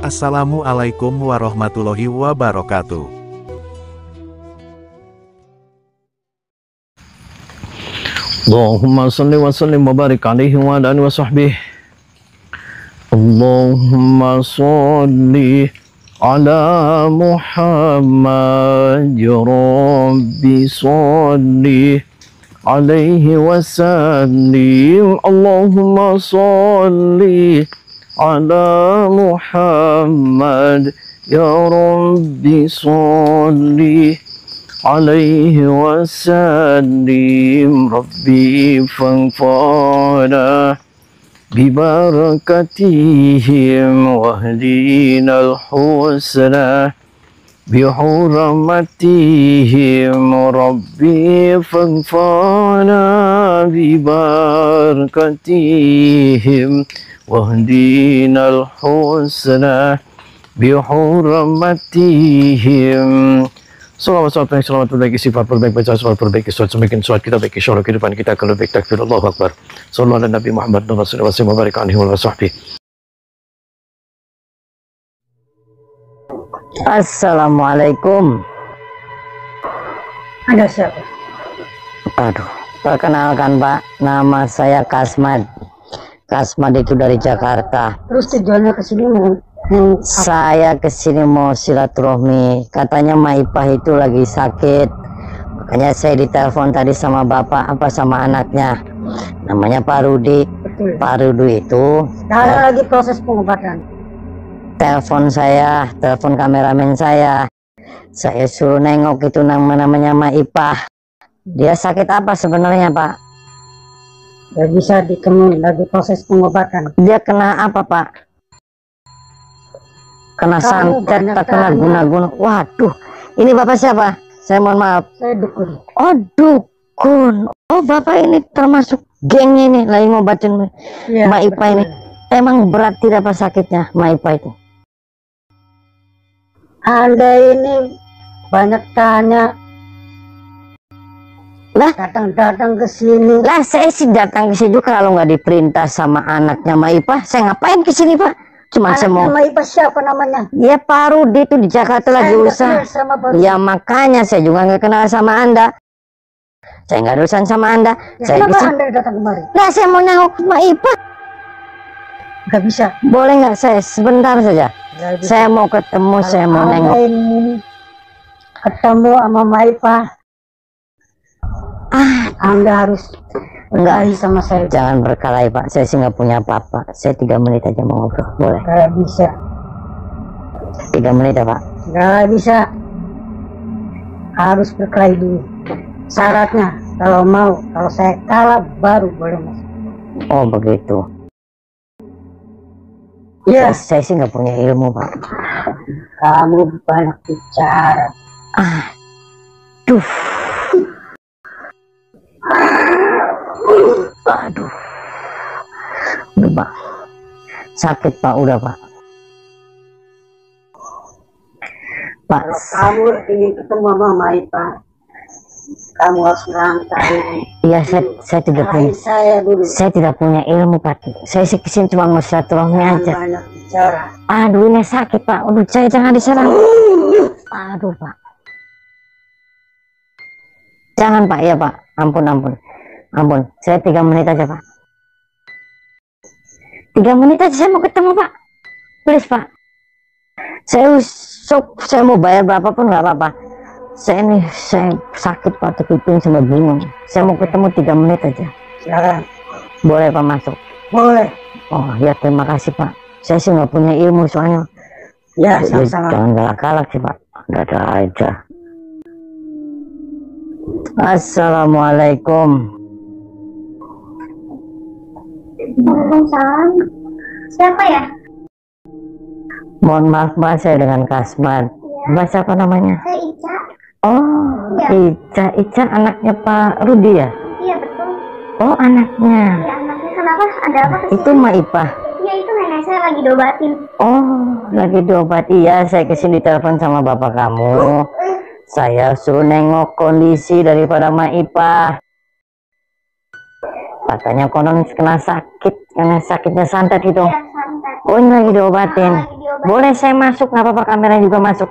Assalamualaikum warahmatullahi wabarakatuh. Allahumma salli wa sallim wa barik alaihi wa ala alihi wa sahbihi. Allahumma salli ala Muhammad ya Rabbi salli alaihi wa sallim. Allahumma salli ala Muhammad ya Rabbi salli alaihi wasallim. Rabbi fanfa'na bibarakatihim wahdina al-husna bihurmatihim. Rabbi fanfa'na bibarakatihim wahdina al-husna bihurmatihim. Salawat perbaiki sifat perbaik, baca salawat perbaiki surat, semakin surat kita baiki syarah kehidupan kita akan lebih takbir Allahu Akbar. Sallallahu ala Nabi Muhammad wa sallallahu wa barik alaihi wa sahbihi. Assalamualaikum. Ada siapa? Aduh, perkenalkan Pak, nama saya Kasmad. Kasmad itu dari Jakarta. Terus tujuannya ke sini mau Saya kesini mau silaturahmi. Katanya Maipah itu lagi sakit. Makanya saya ditelepon tadi sama bapak sama anaknya. Namanya Pak Rudi. betul. Pak Rudi itu Sekarang lagi proses pengobatan. telepon saya, telepon kameramen saya. Saya suruh nengok itu namanya Maipah. Dia sakit apa sebenarnya Pak? Gak bisa ditemuin, lagi proses pengobatan. Dia kena apa Pak? Kena santet, tak kena guna-guna. Waduh, ini bapak siapa? Saya mohon maaf. Saya dukun. Oh dukun. Oh bapak ini termasuk geng ini lagi ngobatin Ya, Maipah ini. Emang berat tidak Pak sakitnya Maipah itu? Anda ini banyak tanya. Lah? Datang-datang ke sini. Lah saya sih datang ke sini kalau nggak diperintah sama anaknya Maipah. Saya ngapain ke sini Pak? Cuma saya mau. Maipah siapa namanya? Ya Pak Rudi itu di Jakarta lagi Saya nggak usaha. kenal sama Pak Rudi. Ya makanya saya juga nggak kenal sama Anda. Saya nggak ada urusan sama Anda. Ya, Saya kenapa kesini. Anda datang kemari? Nah saya mau nengok Maipah. Gak bisa. Boleh nggak saya sebentar saja? Gak bisa. Saya mau ketemu, Kalau saya mau Anda nengok. ini ketemu sama Maipah, Anda harus Enggak, sama saya. jangan berkelahi Pak. Saya sih nggak punya apa-apa. Saya 3 menit aja mau ngobrol. Boleh? Gak bisa. 3 menit ya Pak. Gak bisa. Harus berkelahi dulu. Syaratnya kalau saya kalah baru boleh masuk. Oh begitu. Ya, Saya sih nggak punya ilmu Pak. kamu banyak bicara. Duh. Aduh. Udah Pak. Sakit Pak, udah Pak. Pak, Kamu ingin ketemu sama Maipah, kamu harus merangkai. iya saya tidak punya. Saya dulu. Saya tidak punya ilmu Pak. Saya sih kesini cuma mau silaturahmi aja. Banyak bicara. Aduh ini sakit Pak. Aduh saya jangan diserang. Aduh Pak. Jangan Pak, ya Pak. Ampun. Saya 3 menit aja Pak. 3 menit aja saya mau ketemu Pak. Please Pak. Saya mau bayar berapapun nggak apa-apa. Saya sakit Pak, terkiping sama bingung. Saya mau ketemu 3 menit aja. Silakan. Boleh Pak masuk? Boleh. Oh ya terima kasih Pak. Saya sih nggak punya ilmu soalnya. Ya, Jadi, sama-sama. jangan galak-galak sih Pak. Ada aja. Assalamualaikum. Waalaikumsalam. Siapa ya? Mohon maaf Mbak, saya dengan Kasmad. Mbak siapa namanya? Saya Ica. Oh, Ya. Ica anaknya Pak Rudi ya? Iya betul. Oh anaknya. Ya anaknya kenapa? Ada apa kesini? Itu Maipah. Iya itu nenek saya lagi diobatin. Oh lagi diobat. Iya saya kesini telepon sama bapak kamu. Saya suruh nengok kondisi daripada Maipah. Katanya konon kena sakit, karena sakitnya santet gitu. Iya santet. Oh, ini lagi diobatin. Lagi diobatin. Boleh saya masuk, nggak apa-apa, kameranya juga masuk.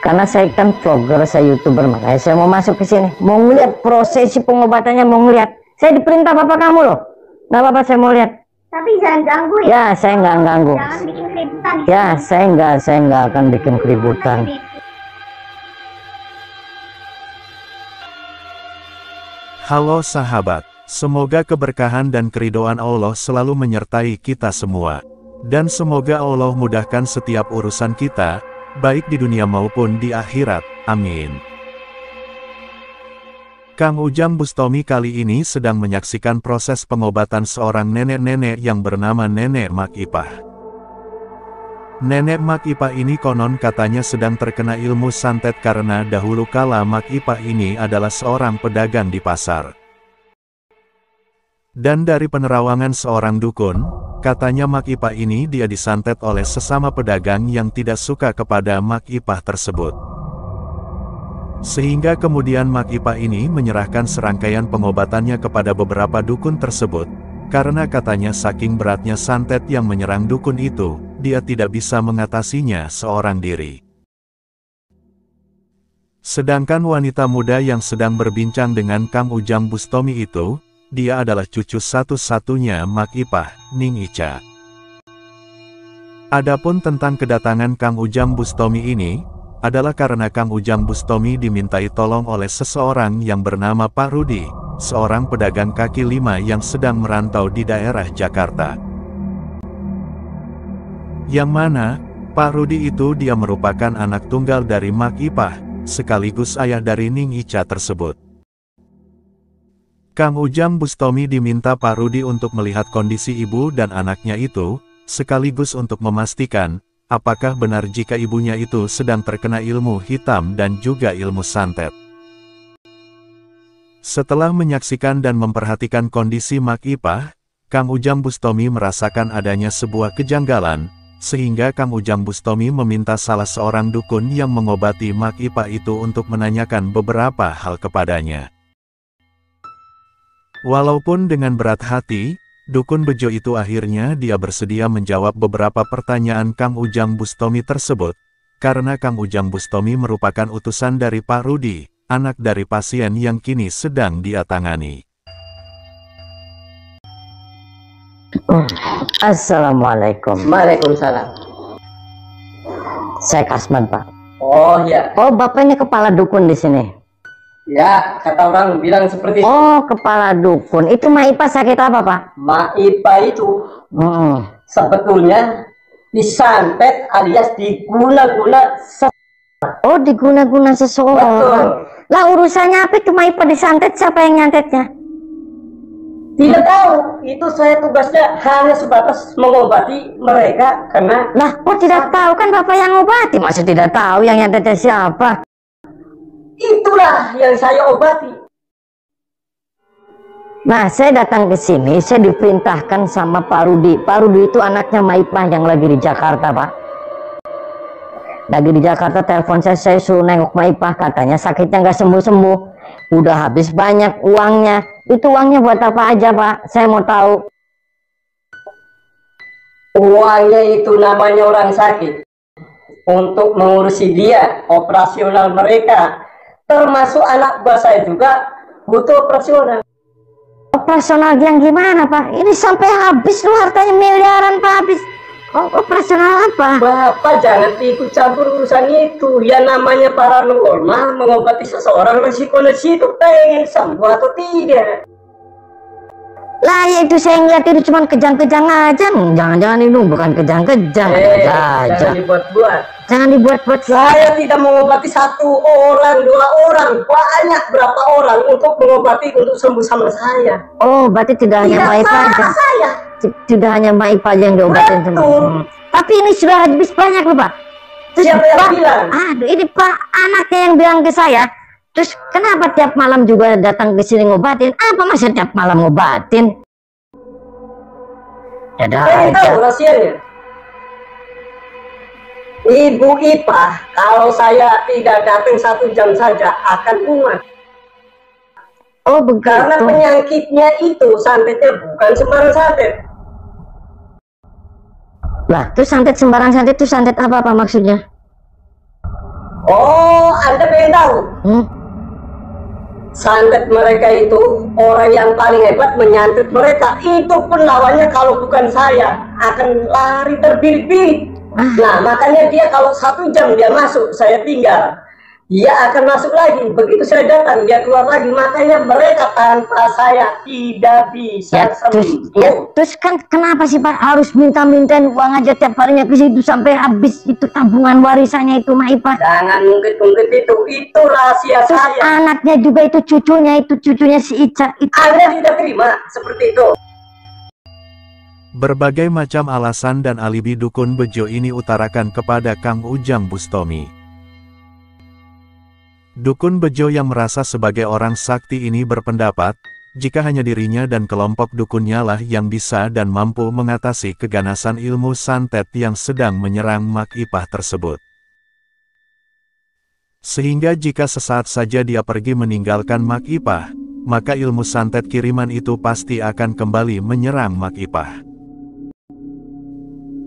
Karena saya kan vlogger, saya YouTuber, makanya saya mau masuk ke sini. Mau ngeliat prosesi pengobatannya, mau ngeliat. Saya diperintah bapak kamu loh. Nggak apa-apa, saya mau lihat. Tapi jangan ganggu ya. Ya, saya nggak ganggu. Jangan bikin keributan. Ya, saya nggak akan bikin keributan. Halo sahabat, semoga keberkahan dan keridhaan Allah selalu menyertai kita semua. Dan semoga Allah mudahkan setiap urusan kita, baik di dunia maupun di akhirat, amin. Kang Ujang Bustami kali ini sedang menyaksikan proses pengobatan seorang nenek-nenek yang bernama Nenek Mak Ipah. Nenek Mak Ipah ini konon katanya sedang terkena ilmu santet karena dahulu kala Mak Ipah ini adalah seorang pedagang di pasar. Dan dari penerawangan seorang dukun, katanya Mak Ipah ini dia disantet oleh sesama pedagang yang tidak suka kepada Mak Ipah tersebut. Sehingga kemudian Mak Ipah ini menyerahkan serangkaian pengobatannya kepada beberapa dukun tersebut, karena katanya saking beratnya santet yang menyerang dukun itu, dia tidak bisa mengatasinya seorang diri. Sedangkan wanita muda yang sedang berbincang dengan Kang Ujang Bustami itu, dia adalah cucu satu-satunya Mak Ipah, Ning Ica. Adapun tentang kedatangan Kang Ujang Bustami ini, adalah karena Kang Ujang Bustami dimintai tolong oleh seseorang yang bernama Pak Rudi, seorang pedagang kaki lima yang sedang merantau di daerah Jakarta. Yang mana, Pak Rudi itu dia merupakan anak tunggal dari Mak Ipah, sekaligus ayah dari Ning Ica tersebut. Kang Ujang Bustami diminta Pak Rudi untuk melihat kondisi ibu dan anaknya itu, sekaligus untuk memastikan, apakah benar jika ibunya itu sedang terkena ilmu hitam dan juga ilmu santet. Setelah menyaksikan dan memperhatikan kondisi Mak Ipah, Kang Ujang Bustami merasakan adanya sebuah kejanggalan, sehingga Kang Ujang Bustami meminta salah seorang dukun yang mengobati Mak Ipah itu untuk menanyakan beberapa hal kepadanya. Walaupun dengan berat hati, dukun bejo itu akhirnya dia bersedia menjawab beberapa pertanyaan Kang Ujang Bustami tersebut, karena Kang Ujang Bustami merupakan utusan dari Pak Rudi, anak dari pasien yang kini sedang dia tangani. Assalamualaikum. Waalaikumsalam. Saya Kasman, Pak. Oh ya, Oh, bapak ini kepala dukun di sini. ya kata orang bilang seperti itu. Oh, kepala dukun. Itu Mak Ipah sakit apa, Pak? Mak Ipah itu sebetulnya disantet alias diguna-guna. Oh, diguna-guna seseorang. Betul. Lah urusannya apa itu Mak Ipah disantet? Siapa yang nyantetnya? Tidak tahu, itu saya tugasnya hanya sebatas mengobati mereka karena Lah, kok tidak tahu, kan bapak yang ngobati? Masa tidak tahu yang nyantetnya siapa? itulah yang saya obati. Nah, saya datang ke sini, saya diperintahkan sama Pak Rudi. Pak Rudi itu anaknya Mak Ipah yang lagi di Jakarta, Pak. Lagi di Jakarta, telepon saya suruh nengok Mak Ipah, katanya sakitnya nggak sembuh-sembuh. Udah habis banyak uangnya. Itu uangnya buat apa aja, Pak? Saya mau tahu. Uangnya itu namanya orang sakit. Untuk mengurusi dia, operasional mereka. Termasuk anak buah saya juga butuh operasional. Operasional yang gimana, Pak? Ini sampai habis loh, hartanya miliaran, Pak, habis. Oh, operasional apa? Bapak jangan ikut campur urusan itu. Ya namanya paranormal, mengobati seseorang resiko di situ pengen sembuh atau tidak. Lah, ya itu saya ngeliat itu cuma kejang-kejang aja. Jangan-jangan ini bukan kejang-kejang. Aja. Jangan dibuat-buat. Jangan dibuat-buat. Saya tidak mengobati satu orang, dua orang, banyak berapa orang untuk mengobati untuk sembuh sama saya. Oh, berarti tidak hanya Tidak Mak Ipah aja. salah saya. Tidak hanya Mak Ipah aja yang diobatin Betul. semua. Tapi ini sudah habis banyak loh, Pak. Siapa yang Pak, bilang? aduh, ini Pak anaknya yang bilang ke saya. Terus kenapa tiap malam juga datang ke sini ngobatin? Apa maksud tiap malam ngobatin? Ada Saya aja. tahu rahasianya. Ibu Ipah, kalau saya tidak datang 1 jam saja akan kumat. Oh, begitu. Karena penyakitnya itu santetnya bukan sembarang santet. Lah, tuh santet sembarang santet tuh santet apa maksudnya? Oh, Anda pengen tahu? Santet mereka itu orang yang paling hebat menyantet mereka. Itu pun lawannya kalau bukan saya akan lari terbirit-birit. Nah, makanya dia kalau 1 jam dia masuk, saya tinggal. Dia akan masuk lagi. Begitu saya datang, dia keluar lagi. Makanya mereka tanpa saya tidak bisa sembuh. Terus kan kenapa sih Pak harus minta-mintain uang aja tiap harinya ke situ sampai habis itu tabungan warisannya itu Mak Ipah? Jangan mungkit-mungkit itu rahasia Terus saya. anaknya juga itu cucunya si Ica itu. Anda tidak terima seperti itu. Berbagai macam alasan dan alibi dukun bejo ini utarakan kepada Kang Ujang Bustomi. Dukun bejo yang merasa sebagai orang sakti ini berpendapat, jika hanya dirinya dan kelompok dukunnya lah yang bisa dan mampu mengatasi keganasan ilmu santet yang sedang menyerang Mak Ipah tersebut. Sehingga jika sesaat saja dia pergi meninggalkan Mak Ipah, maka ilmu santet kiriman itu pasti akan kembali menyerang Mak Ipah.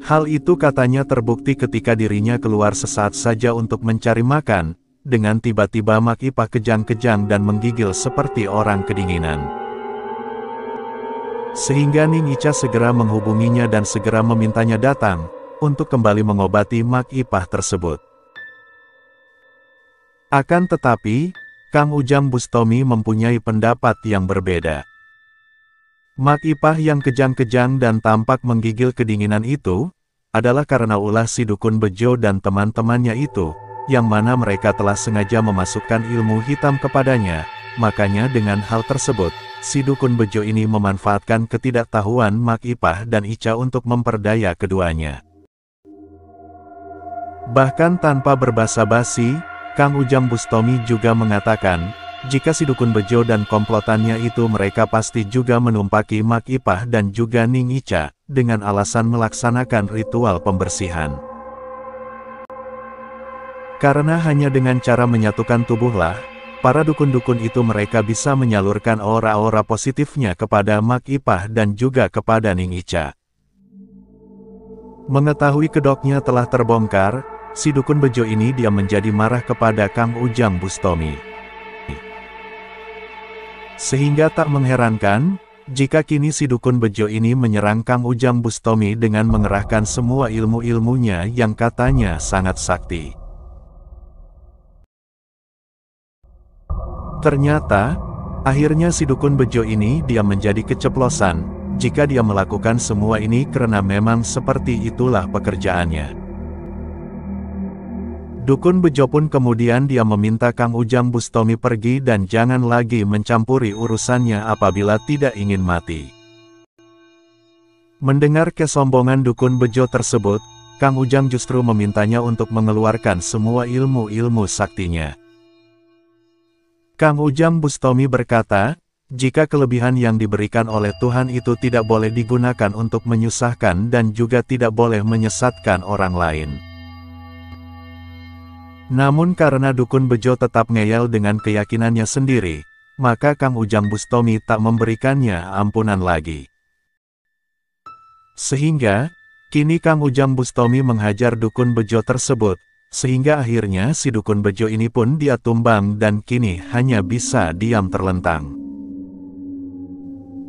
Hal itu katanya terbukti ketika dirinya keluar sesaat saja untuk mencari makan, dengan tiba-tiba Mak Ipah kejang-kejang dan menggigil seperti orang kedinginan. Sehingga Ning Ica segera menghubunginya dan segera memintanya datang, untuk kembali mengobati Mak Ipah tersebut. Akan tetapi, Kang Ujang Bustomi mempunyai pendapat yang berbeda. Mak Ipah yang kejang-kejang dan tampak menggigil kedinginan itu, adalah karena ulah si dukun bejo dan teman-temannya itu, yang mana mereka telah sengaja memasukkan ilmu hitam kepadanya. Makanya dengan hal tersebut, si dukun bejo ini memanfaatkan ketidaktahuan Mak Ipah dan Ica untuk memperdaya keduanya. Bahkan tanpa berbasa-basi, Kang Ujang Bustomi juga mengatakan, jika si dukun bejo dan komplotannya itu mereka pasti juga menumpaki Mak Ipah dan juga Ning Ica, dengan alasan melaksanakan ritual pembersihan. Karena hanya dengan cara menyatukan tubuhlah, para dukun-dukun itu mereka bisa menyalurkan aura-aura positifnya kepada Mak Ipah dan juga kepada Ning Ica. Mengetahui kedoknya telah terbongkar, si dukun bejo ini dia menjadi marah kepada Kang Ujang Bustomi. Sehingga tak mengherankan, jika kini si dukun bejo ini menyerang Kang Ujang Bustomi dengan mengerahkan semua ilmu-ilmunya yang katanya sangat sakti. Ternyata, akhirnya si dukun bejo ini dia menjadi keceplosan, jika dia melakukan semua ini karena memang seperti itulah pekerjaannya. Dukun bejo pun kemudian dia meminta Kang Ujang Bustomi pergi dan jangan lagi mencampuri urusannya apabila tidak ingin mati. Mendengar kesombongan dukun bejo tersebut, Kang Ujang justru memintanya untuk mengeluarkan semua ilmu-ilmu saktinya. Kang Ujang Bustomi berkata, jika kelebihan yang diberikan oleh Tuhan itu tidak boleh digunakan untuk menyusahkan dan juga tidak boleh menyesatkan orang lain. Namun karena dukun bejo tetap ngeyel dengan keyakinannya sendiri, maka Kang Ujang Bustomi tak memberikannya ampunan lagi. Sehingga, kini Kang Ujang Bustomi menghajar dukun bejo tersebut, sehingga akhirnya si dukun bejo ini pun dia tumbang dan kini hanya bisa diam terlentang.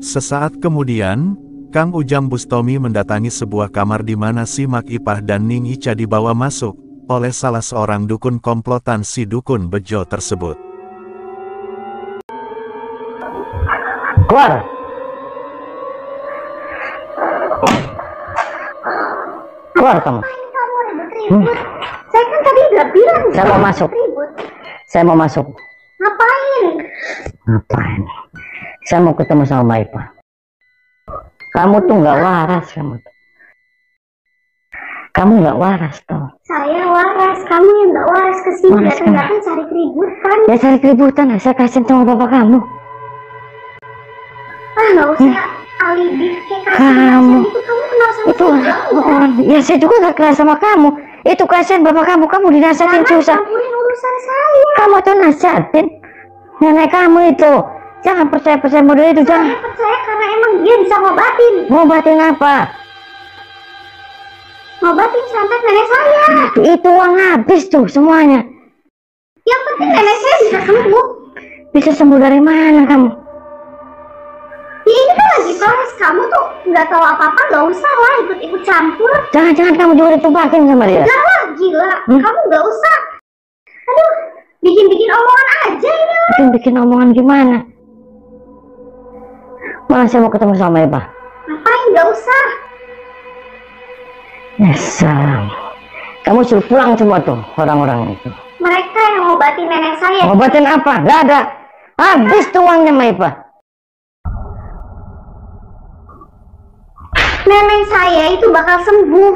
Sesaat kemudian, Kang Ujang Bustomi mendatangi sebuah kamar di mana si Mak Ipah dan Ning Ica dibawa masuk oleh salah seorang dukun komplotan si dukun bejo tersebut. Keluar! Keluar kamu! Kamu ribut-ribut. Saya kan tadi udah bilang. Saya mau masuk. Ribut. Saya mau masuk. Ngapain? Ngapain? Saya mau ketemu sama Mak Ipah. Kamu tuh nggak waras kamu. Kamu nggak waras toh. Saya waras. Kamu yang nggak waras kesini. Waras Datang-datang cari keributan. Ya cari keributan, saya kasihin sama bapak kamu. Ah, nggak usah alibi kayak Kamu. itu. Kamu kenal sama Itu saya. orang, ya saya juga nggak kenal sama kamu. Itu kasihan bapak kamu dinasihatin Jangan susah. campurin urusan saya. Kamu tuh nasihatin nenek kamu itu. Jangan percaya model itu, jangan. Saya percaya karena emang dia bisa ngobatin. Ngobatin apa? ngobatin santet nenek saya. Itu uang habis tuh semuanya. Yang penting nenek saya bisa sembuh. Bisa sembuh dari mana kamu? Ya ini kan lagi proses, kamu tuh nggak tahu apa-apa, nggak usah lah ikut-ikut campur. Jangan-jangan kamu juga ditumpakin sama dia. Enggak lah, gila. Kamu nggak usah. Aduh, bikin-bikin omongan aja ini orang. Bikin omongan gimana? Malah saya mau ketemu sama Eva. Ngapain, nggak usah. Ya salam. Kamu suruh pulang semua tuh orang-orang itu. Mereka yang ngobatin nenek saya. Ngobatin apa? Gak ada. Habis tuh uangnya Maipa. Nenek saya itu bakal sembuh.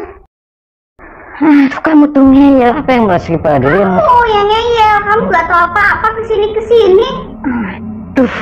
Aduh, kamu tuh ngeyel. Apa yang masih pada dirimu? Kamu yang ngeyel, kamu nggak tahu apa-apa kesini-kesini. Aduh.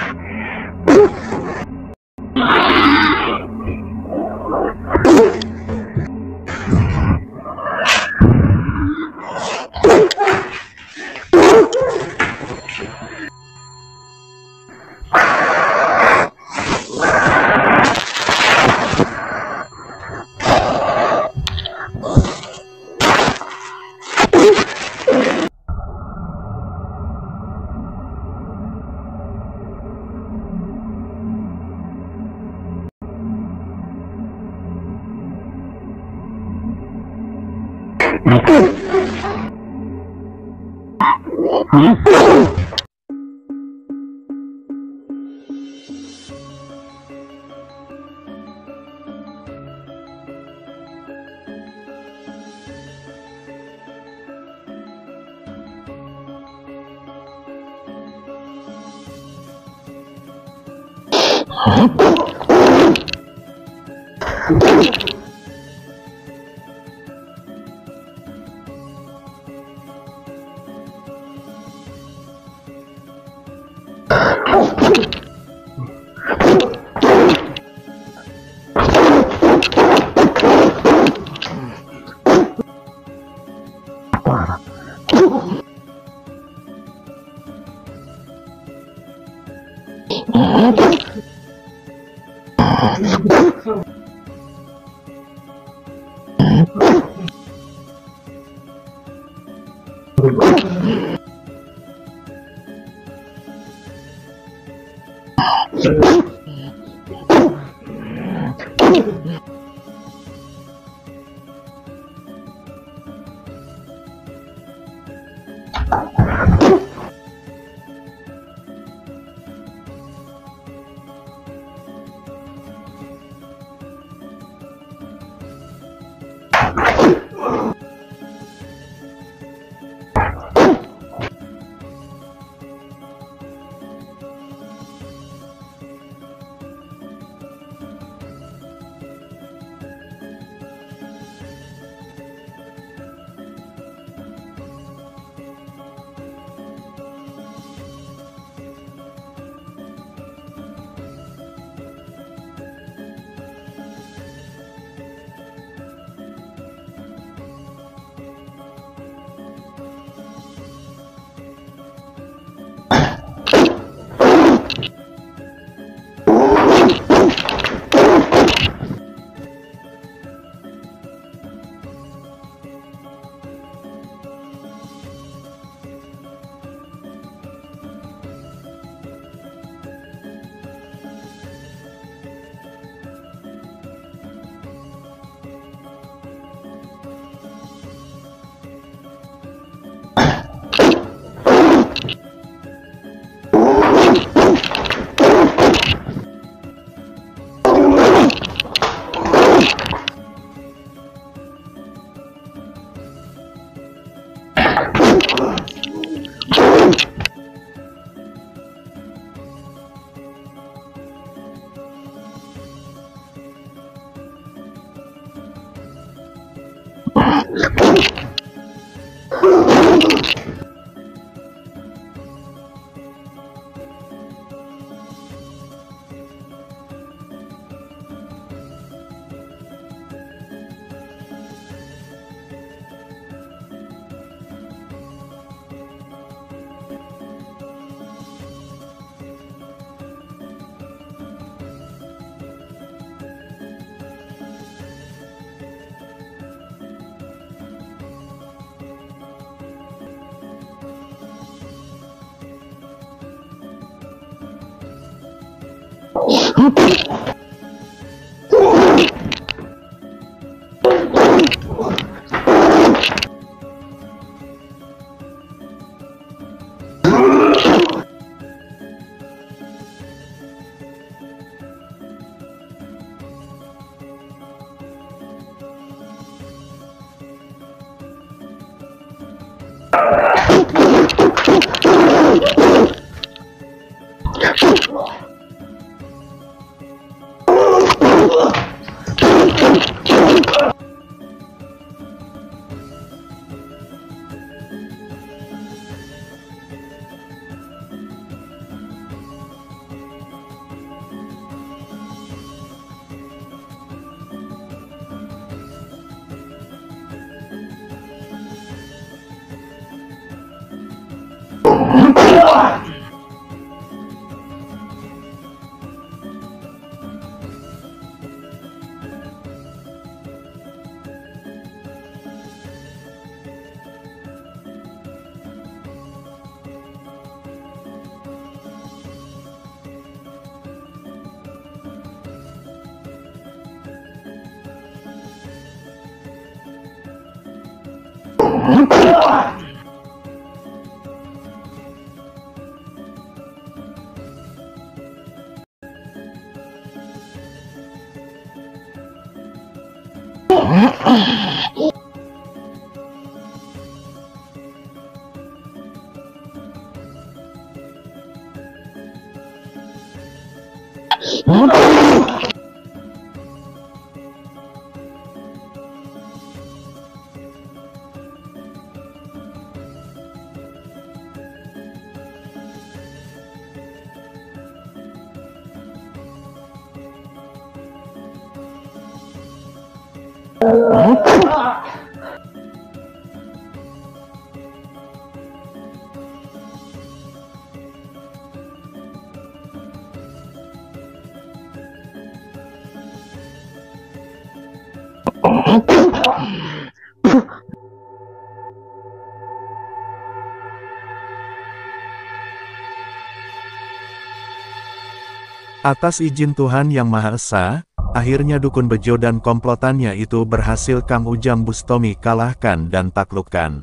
Atas izin Tuhan Yang Maha Esa, akhirnya dukun bejo dan komplotannya itu berhasil Kang Ujang Bustomi kalahkan dan taklukkan.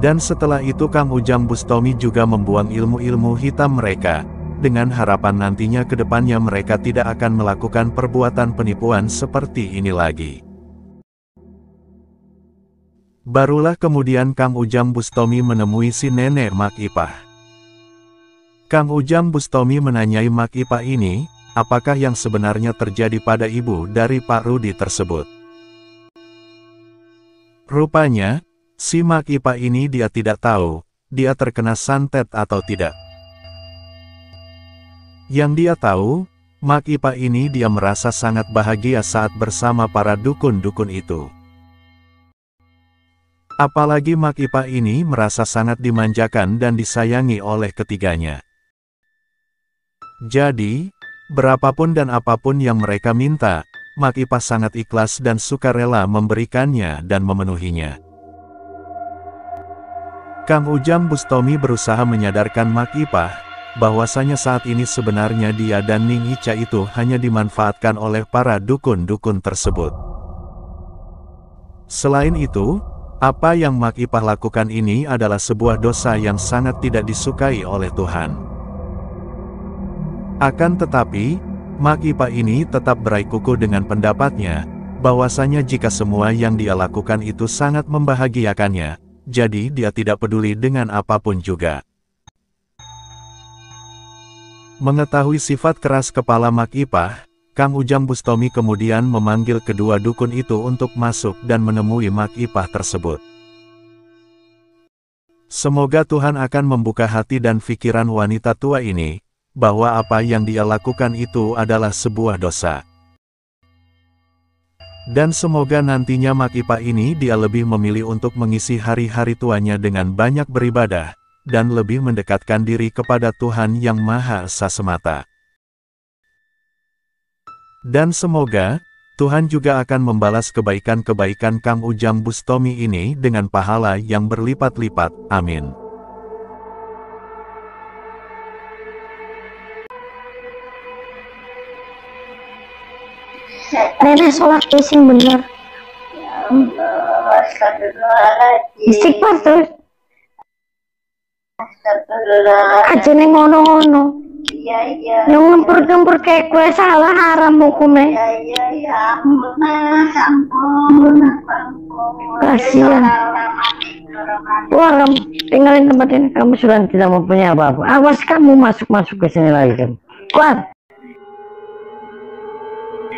Dan setelah itu Kang Ujang Bustomi juga membuang ilmu-ilmu hitam mereka, dengan harapan nantinya ke depannya mereka tidak akan melakukan perbuatan penipuan seperti ini lagi. Barulah kemudian Kang Ujang Bustomi menemui si nenek Mak Ipah. Kang Ujang Bustomi menanyai Mak Ipah ini, apakah yang sebenarnya terjadi pada ibu dari Pak Rudi tersebut. Rupanya, si Mak Ipah ini dia tidak tahu, dia terkena santet atau tidak. Yang dia tahu, Mak Ipah ini dia merasa sangat bahagia saat bersama para dukun-dukun itu. Apalagi Mak Ipah ini merasa sangat dimanjakan dan disayangi oleh ketiganya. Jadi, berapapun dan apapun yang mereka minta, Mak Ipah sangat ikhlas dan sukarela memberikannya dan memenuhinya. Kang Ujang Bustomi berusaha menyadarkan Mak Ipah, bahwasanya saat ini sebenarnya dia dan Ning Ica itu hanya dimanfaatkan oleh para dukun-dukun tersebut. Selain itu, apa yang Mak Ipah lakukan ini adalah sebuah dosa yang sangat tidak disukai oleh Tuhan. Akan tetapi, Mak Ipah ini tetap bersikukuh dengan pendapatnya, bahwasanya jika semua yang dia lakukan itu sangat membahagiakannya, jadi dia tidak peduli dengan apapun juga. Mengetahui sifat keras kepala Mak Ipah, Kang Ujang Bustomi kemudian memanggil kedua dukun itu untuk masuk dan menemui Mak Ipah tersebut. Semoga Tuhan akan membuka hati dan pikiran wanita tua ini, bahwa apa yang dia lakukan itu adalah sebuah dosa. Dan semoga nantinya Mak Ipah ini dia lebih memilih untuk mengisi hari-hari tuanya dengan banyak beribadah, dan lebih mendekatkan diri kepada Tuhan Yang Maha Esa semata. Dan semoga, Tuhan juga akan membalas kebaikan-kebaikan Kang Ujang Bustomi ini dengan pahala yang berlipat-lipat, amin. Nenek sholat sing bener. Istighfar terus. Aja ning ngono-ngono. Iya. Yang ngempur-ngempur kayak kue salah haram hukumnya. Iya. Ampun. Kasihan. Wah, kamu tinggalin tempat ini. Kamu sudah tidak mempunyai apa-apa. Awas kamu masuk ke sini lagi kan. Kuat.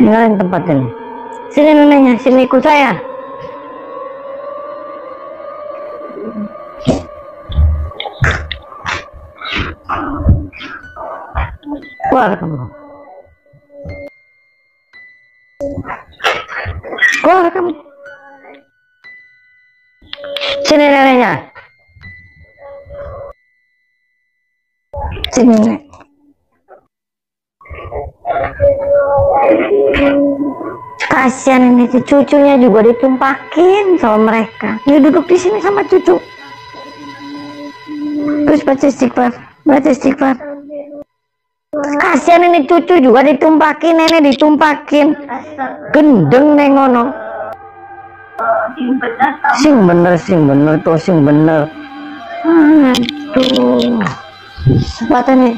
Tinggalin tempat ini. Sini neneknya, sini ikut saya. Keluar kamu. Keluar kamu. Sini neneknya. Sini nenek. Kasihan ini cucunya juga ditumpakin sama mereka. Dia duduk di sini sama cucu. Terus baca istighfar. Kasihan ini cucu juga ditumpakin, nenek ditumpakin. Gendeng nengono. Sing bener tuh, sing bener. Aduh. Sepatu nih.